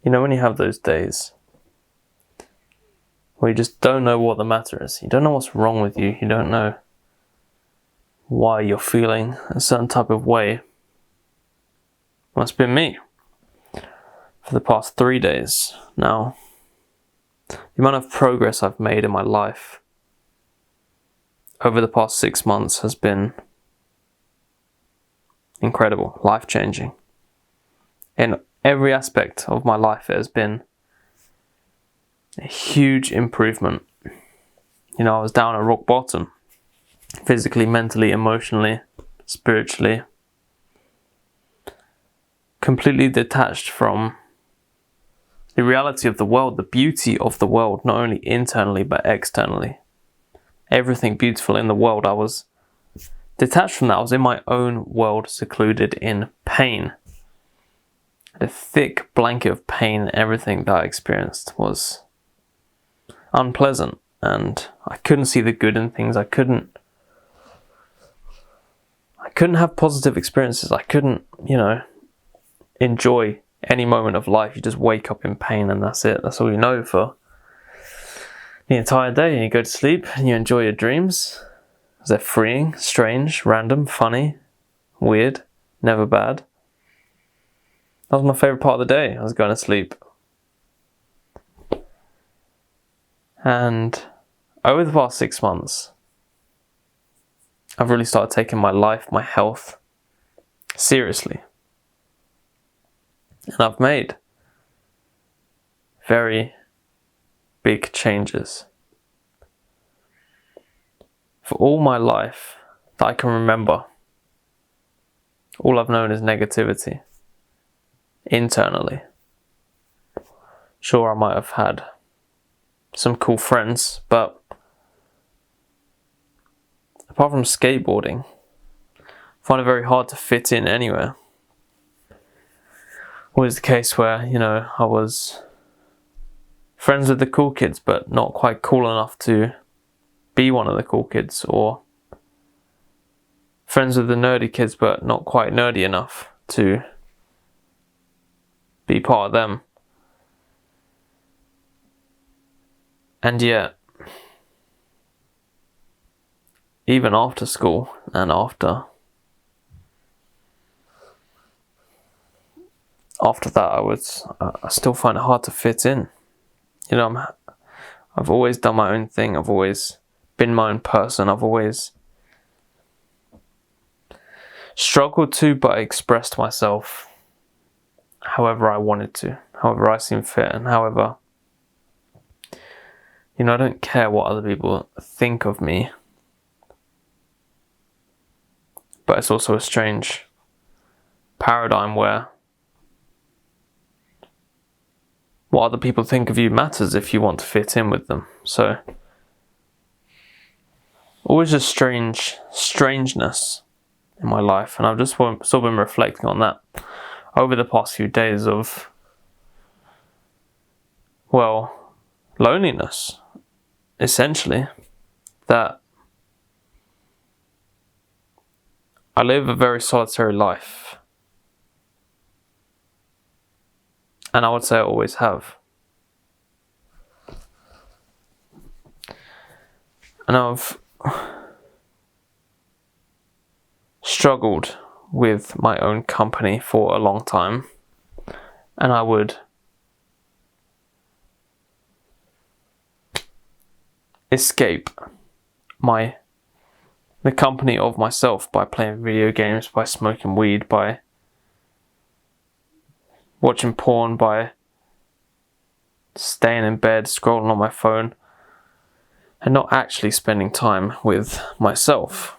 You know when you have those days where you just don't know what the matter is. You don't know what's wrong with you. You don't know why you're feeling a certain type of way. Well, it's been me for the past 3 days now. The amount of progress I've made in my life over the past 6 months has been incredible, life-changing. In every aspect of my life, it has been a huge improvement. You know, I was down at rock bottom, physically, mentally, emotionally, spiritually, completely detached from the reality of the world, the beauty of the world, not only internally but externally. Everything beautiful in the world, I was detached from that. I was in my own world, secluded in pain. The thick blanket of pain, everything that I experienced was unpleasant, and I couldn't see the good in things. I couldn't have positive experiences. I couldn't, enjoy any moment of life. You just wake up in pain and that's it. That's all you know for the entire day. And you go to sleep and you enjoy your dreams. They're freeing, strange, random, funny, weird, never bad. That was my favourite part of the day. I was going to sleep. And over the past 6 months, I've really started taking my life, my health, seriously. And I've made very big changes. For all my life that I can remember, all I've known is negativity. Internally. Sure, I might have had some cool friends, but apart from skateboarding, I find it very hard to fit in anywhere. Always the case where, I was friends with the cool kids, but not quite cool enough to be one of the cool kids, or friends with the nerdy kids, but not quite nerdy enough to be part of them. And yet, even after school and after that, I still find it hard to fit in. I've always done my own thing. I've always been my own person. I've always struggled to, but expressed myself however I wanted to, however I seem fit, and however, I don't care what other people think of me. But it's also a strange paradigm where what other people think of you matters if you want to fit in with them. So, always a strangeness in my life, and I've just sort of been reflecting on that over the past few days of, loneliness, essentially. That I live a very solitary life. And I would say I always have. And I've struggled with my own company for a long time. And I would escape the company of myself by playing video games, by smoking weed, by watching porn, by staying in bed, scrolling on my phone, and not actually spending time with myself.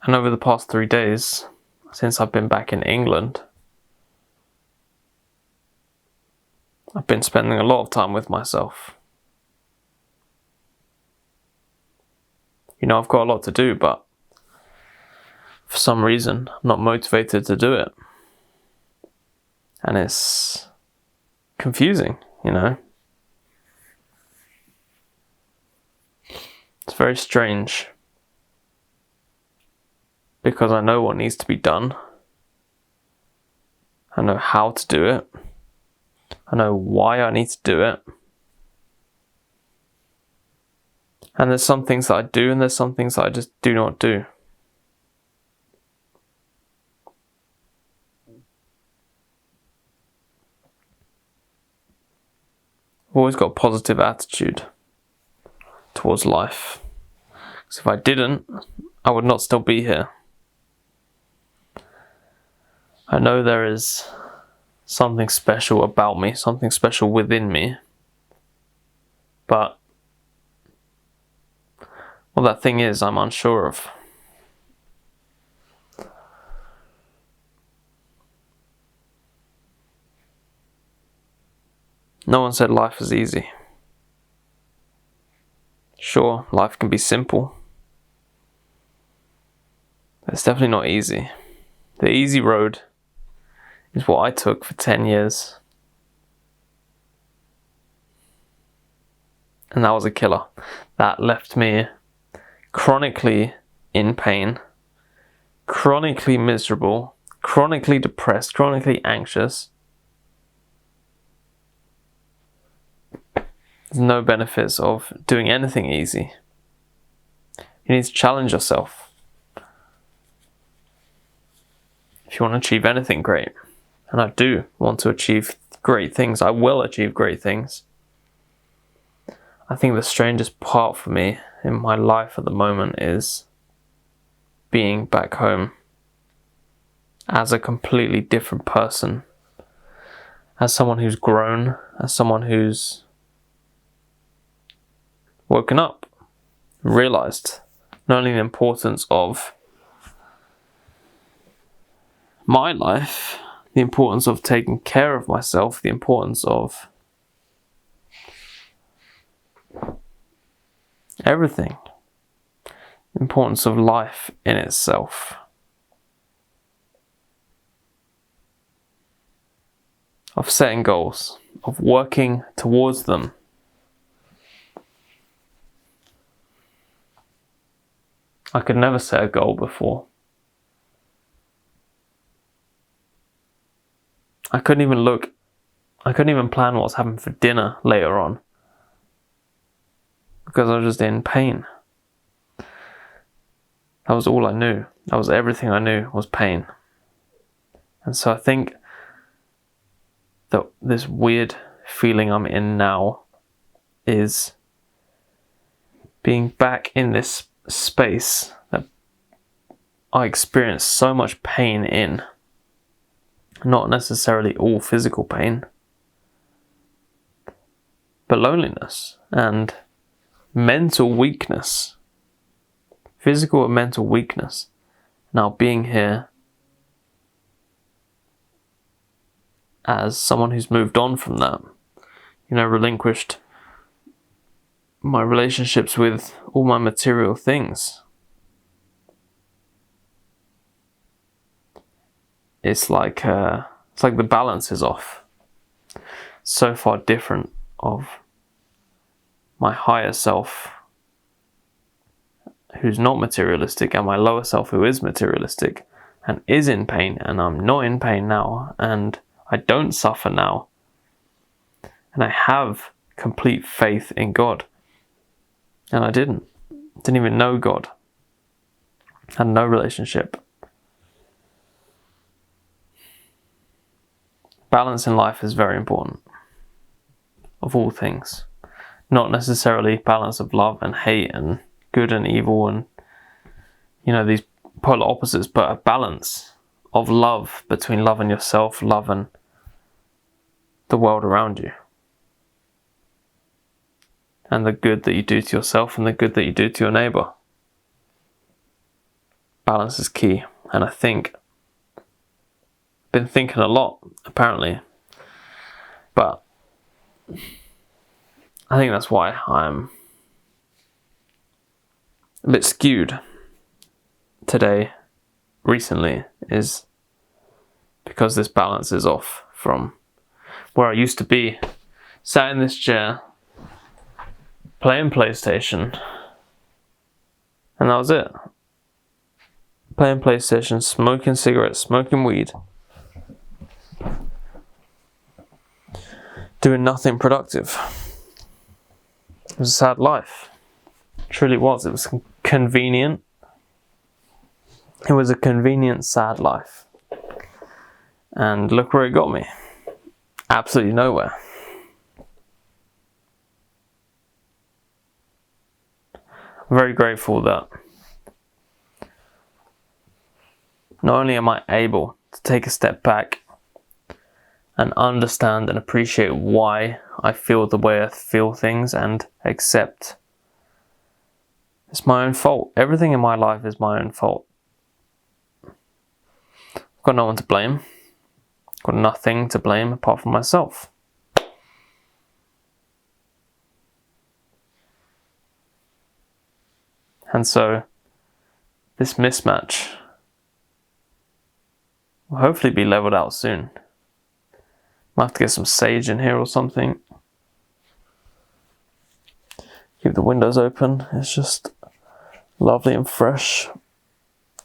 And over the past 3 days, since I've been back in England, I've been spending a lot of time with myself. I've got a lot to do, but for some reason, I'm not motivated to do it. And it's confusing, It's very strange. Because I know what needs to be done. I know how to do it. I know why I need to do it. And there's some things that I do, and there's some things that I just do not do. I've always got a positive attitude towards life. Because if I didn't, I would not still be here. I know there is something special about me, something special within me. But what that thing is, I'm unsure of. No one said life is easy. Sure, life can be simple. But it's definitely not easy. The easy road is what I took for 10 years. And that was a killer. That left me chronically in pain, chronically miserable, chronically depressed, chronically anxious. There's no benefits of doing anything easy. You need to challenge yourself if you want to achieve anything great. And I do want to achieve great things. I will achieve great things. I think the strangest part for me in my life at the moment is being back home as a completely different person. As someone who's grown, as someone who's woken up, realized not only the importance of my life, the importance of taking care of myself, the importance of everything, the importance of life in itself. Of setting goals, of working towards them. I could never set a goal before. I couldn't even plan what was happening for dinner later on. Because I was just in pain. That was all I knew. That was everything I knew was pain. And so I think that this weird feeling I'm in now is being back in this space that I experienced so much pain in. Not necessarily all physical pain, but loneliness and mental weakness, physical and mental weakness. Now being here as someone who's moved on from that, relinquished my relationships with all my material things. It's like the balance is off. So far different of my higher self who's not materialistic and my lower self who is materialistic and is in pain, and I'm not in pain now, and I don't suffer now, and I have complete faith in God. And I didn't even know God, had no relationship. Balance in life is very important, of all things. Not necessarily balance of love and hate and good and evil and, these polar opposites, but a balance of love between love and yourself, love and the world around you. And the good that you do to yourself and the good that you do to your neighbour. Balance is key. And I think been thinking a lot, apparently, but I think that's why I'm a bit skewed today, recently, is because this balance is off from where I used to be, sat in this chair, playing PlayStation, and that was it. Playing PlayStation, smoking cigarettes, smoking weed, doing nothing productive. It was a sad life. It truly was. It was convenient. It was a convenient, sad life. And look where it got me. Absolutely nowhere. I'm very grateful that not only am I able to take a step back and understand and appreciate why I feel the way I feel things and accept it's my own fault. Everything in my life is my own fault. I've got no one to blame. I've got nothing to blame apart from myself. And so, this mismatch will hopefully be leveled out soon. Might have to get some sage in here or something. Keep the windows open. It's just lovely and fresh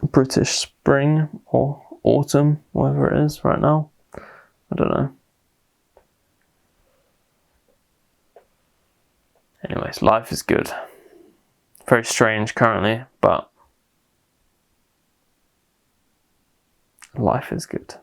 British spring or autumn, whatever it is right now. I don't know. Anyways, life is good. Very strange currently, but life is good.